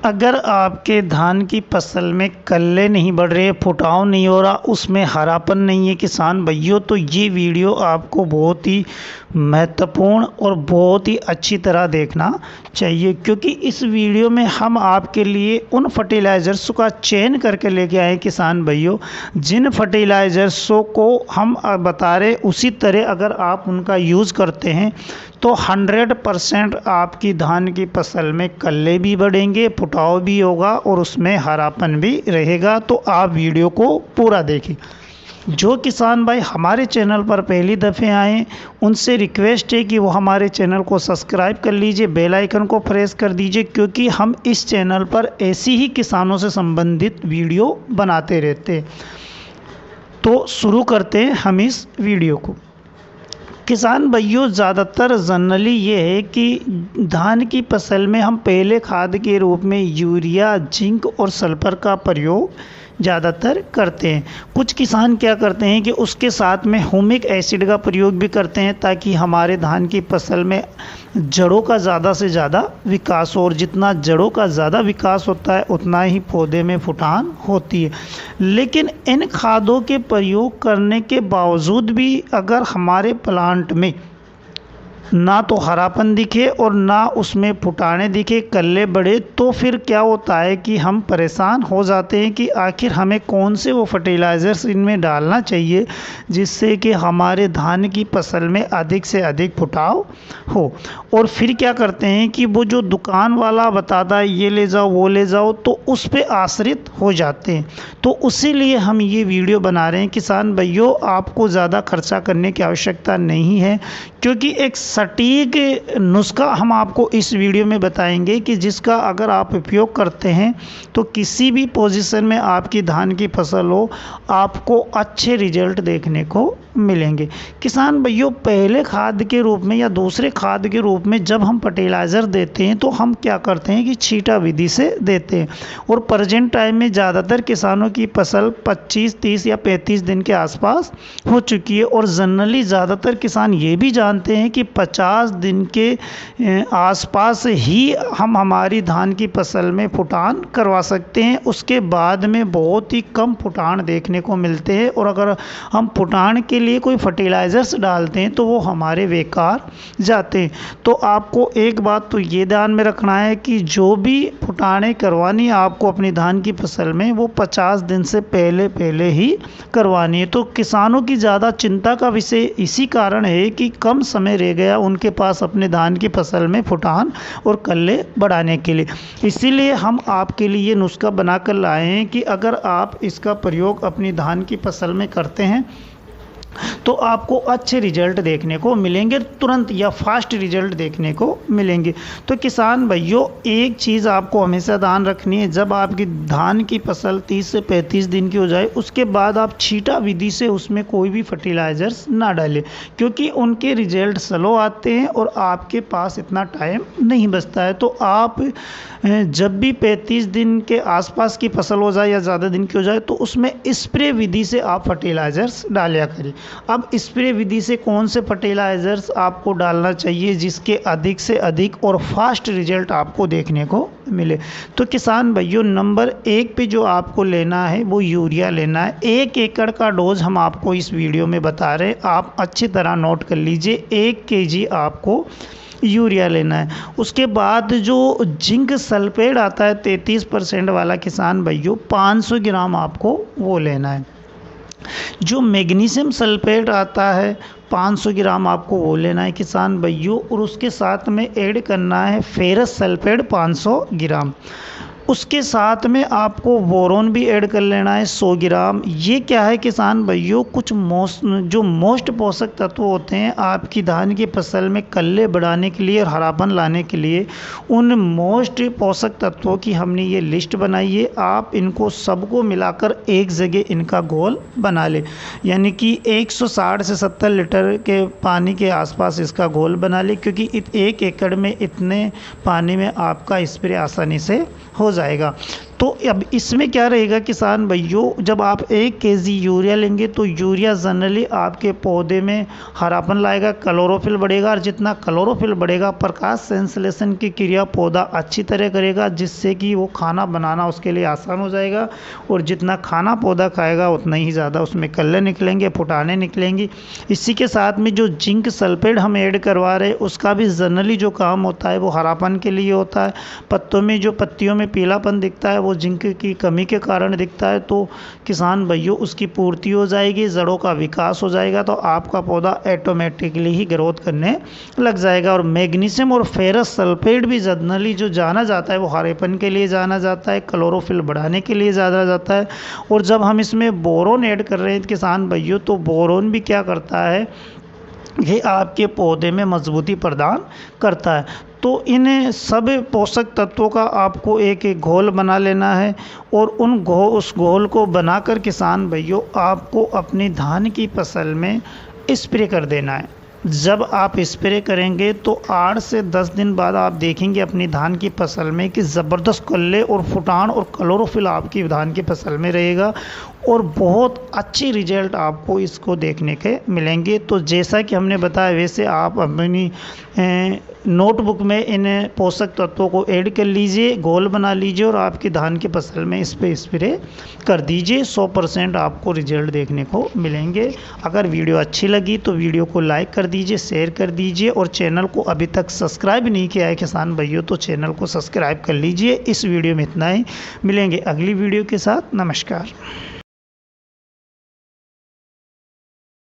अगर आपके धान की फसल में कल्ले नहीं बढ़ रहे, फुटाव नहीं हो रहा, उसमें हरापन नहीं है किसान भाइयों, तो ये वीडियो आपको बहुत ही महत्वपूर्ण और बहुत ही अच्छी तरह देखना चाहिए, क्योंकि इस वीडियो में हम आपके लिए उन फर्टिलाइज़र्स का चयन करके लेके आए किसान भाइयों, जिन फर्टिलाइज़र्सों को हम बता रहे उसी तरह अगर आप उनका यूज़ करते हैं तो 100% आपकी धान की फसल में कल्ले भी बढ़ेंगे, फुटाव भी होगा और उसमें हरापन भी रहेगा। तो आप वीडियो को पूरा देखें। जो किसान भाई हमारे चैनल पर पहली दफ़े आए उनसे रिक्वेस्ट है कि वो हमारे चैनल को सब्सक्राइब कर लीजिए, बेल आइकन को प्रेस कर दीजिए, क्योंकि हम इस चैनल पर ऐसी ही किसानों से संबंधित वीडियो बनाते रहते हैं। तो शुरू करते हैं हम इस वीडियो को। किसान भाइयों, ज़्यादातर जनरली ये है कि धान की फसल में हम पहले खाद के रूप में यूरिया, जिंक और सल्फर का प्रयोग ज़्यादातर करते हैं। कुछ किसान क्या करते हैं कि उसके साथ में ह्यूमिक एसिड का प्रयोग भी करते हैं, ताकि हमारे धान की फसल में जड़ों का ज़्यादा से ज़्यादा विकास हो, और जितना जड़ों का ज़्यादा विकास होता है उतना ही पौधे में फुटान होती है। लेकिन इन खादों के प्रयोग करने के बावजूद भी अगर हमारे प्लांट में ना तो हरापन दिखे और ना उसमें फुटाने दिखे, कल्ले बढ़े, तो फिर क्या होता है कि हम परेशान हो जाते हैं कि आखिर हमें कौन से वो फर्टिलाइज़र्स इनमें डालना चाहिए जिससे कि हमारे धान की फसल में अधिक से अधिक फुटाव हो। और फिर क्या करते हैं कि वो जो दुकान वाला बताता है ये ले जाओ वो ले जाओ, तो उस पर आश्रित हो जाते हैं। तो इसीलिए हम ये वीडियो बना रहे हैं किसान भाइयों, आपको ज़्यादा खर्चा करने की आवश्यकता नहीं है, क्योंकि एक सटीक नुस्खा हम आपको इस वीडियो में बताएंगे कि जिसका अगर आप उपयोग करते हैं तो किसी भी पोजीशन में आपकी धान की फसल हो, आपको अच्छे रिजल्ट देखने को मिलेंगे। किसान भाइयों, पहले खाद के रूप में या दूसरे खाद के रूप में जब हम फर्टिलाइज़र देते हैं तो हम क्या करते हैं कि छींटा विधि से देते हैं, और प्रेजेंट टाइम में ज़्यादातर किसानों की फसल 25, 30 या 35 दिन के आसपास हो चुकी है। और जनरली ज़्यादातर किसान ये भी जानते हैं कि 50 दिन के आसपास ही हम हमारी धान की फसल में फुटान करवा सकते हैं। उसके बाद में बहुत ही कम फुटान देखने को मिलते हैं, और अगर हम फुटान के लिए कोई फर्टिलाइज़र्स डालते हैं तो वो हमारे बेकार जाते हैं। तो आपको एक बात तो ये ध्यान में रखना है कि जो भी फुटाने करवानी है आपको अपनी धान की फसल में, वो 50 दिन से पहले ही करवानी है। तो किसानों की ज़्यादा चिंता का विषय इसी कारण है कि कम समय रह गया उनके पास अपने धान की फसल में फुटान और कल्ले बढ़ाने के लिए। इसीलिए हम आपके लिए ये नुस्खा बनाकर लाए हैं कि अगर आप इसका प्रयोग अपनी धान की फसल में करते हैं तो आपको अच्छे रिजल्ट देखने को मिलेंगे, तुरंत या फास्ट रिजल्ट देखने को मिलेंगे। तो किसान भाइयों, एक चीज़ आपको हमेशा ध्यान रखनी है, जब आपकी धान की फसल 30 से 35 दिन की हो जाए उसके बाद आप छींटा विधि से उसमें कोई भी फर्टिलाइज़र्स ना डालें, क्योंकि उनके रिजल्ट स्लो आते हैं और आपके पास इतना टाइम नहीं बचता है। तो आप जब भी 35 दिन के आसपास की फसल हो जाए या ज़्यादा दिन की हो जाए तो उसमें स्प्रे विधि से आप फर्टिलाइज़र्स डालिया करें। अब स्प्रे विधि से कौन से फर्टिलाइज़र्स आपको डालना चाहिए जिसके अधिक से अधिक और फास्ट रिजल्ट आपको देखने को मिले? तो किसान भाइयों, नंबर 1 पे जो आपको लेना है वो यूरिया लेना है। 1 एकड़ का डोज हम आपको इस वीडियो में बता रहे हैं, आप अच्छी तरह नोट कर लीजिए। 1 kg आपको यूरिया लेना है। उसके बाद जो जिंक सल्फेट आता है 33% वाला, किसान भाइयों 500 ग्राम आपको वो लेना है। जो मैग्नीशियम सल्फेट आता है 500 ग्राम आपको वो लेना है किसान भाइयों, और उसके साथ में ऐड करना है फेरस सल्फेट 500 ग्राम। उसके साथ में आपको बोरोन भी ऐड कर लेना है 100 ग्राम। ये क्या है किसान भाइयों, कुछ मोस्ट पोषक तत्व होते हैं आपकी धान की फसल में कल्ले बढ़ाने के लिए और हरापन लाने के लिए। उन मोस्ट पोषक तत्वों की हमने ये लिस्ट बनाई है। आप इनको सबको मिलाकर एक जगह इनका घोल बना ले, यानी कि 160 से 70 लीटर के पानी के आसपास इसका घोल बना ले, क्योंकि 1 एकड़ में इतने पानी में आपका स्प्रे आसानी से हो जाएगा। तो अब इसमें क्या रहेगा किसान भाइयों, जब आप 1 केजी यूरिया लेंगे तो यूरिया जनरली आपके पौधे में हरापन लाएगा, क्लोरोफिल बढ़ेगा, और जितना क्लोरोफिल बढ़ेगा प्रकाश संश्लेषण की क्रिया पौधा अच्छी तरह करेगा, जिससे कि वो खाना बनाना उसके लिए आसान हो जाएगा। और जितना खाना पौधा खाएगा उतना ही ज़्यादा उसमें कल्ले निकलेंगे, फुटाने निकलेंगी। इसी के साथ में जो जिंक सल्फेट हम ऐड करवा रहे हैं उसका भी जनरली जो काम होता है वो हरापन के लिए होता है। पत्तों में जो पत्तियों में पीलापन दिखता है वो जिंक की कमी के कारण दिखता है, तो किसान भाइयों उसकी पूर्ति हो जाएगी, जड़ों का विकास हो जाएगा, तो आपका पौधा ऑटोमेटिकली ही ग्रोथ करने लग जाएगा। और मैग्नीशियम और फेरस सल्फेट भी जनरली जो जाना जाता है वो हरेपन के लिए जाना जाता है, क्लोरोफिल बढ़ाने के लिए जाना जाता है। और जब हम इसमें बोरोन ऐड कर रहे हैं किसान भाइयों, तो बोरोन भी क्या करता है, ये आपके पौधे में मजबूती प्रदान करता है। तो इन सब पोषक तत्वों का आपको एक एक घोल बना लेना है, और उस घोल को बनाकर किसान भाइयों आपको अपनी धान की फसल में स्प्रे कर देना है। जब आप स्प्रे करेंगे तो 8 से 10 दिन बाद आप देखेंगे अपनी धान की फसल में कि ज़बरदस्त कल्ले और फुटान और क्लोरोफिल आपकी धान की फसल में रहेगा, और बहुत अच्छी रिजल्ट आपको इसको देखने के मिलेंगे। तो जैसा कि हमने बताया वैसे आप अपनी नोटबुक में इन पोषक तत्वों को ऐड कर लीजिए, घोल बना लीजिए और आपकी धान की फसल में इस पे स्प्रे कर दीजिए। 100% आपको रिजल्ट देखने को मिलेंगे। अगर वीडियो अच्छी लगी तो वीडियो को लाइक कर दीजिए, शेयर कर दीजिए, और चैनल को अभी तक सब्सक्राइब नहीं किया है किसान भाइयों तो चैनल को सब्सक्राइब कर लीजिए। इस वीडियो में इतना ही, मिलेंगे अगली वीडियो के साथ। नमस्कार।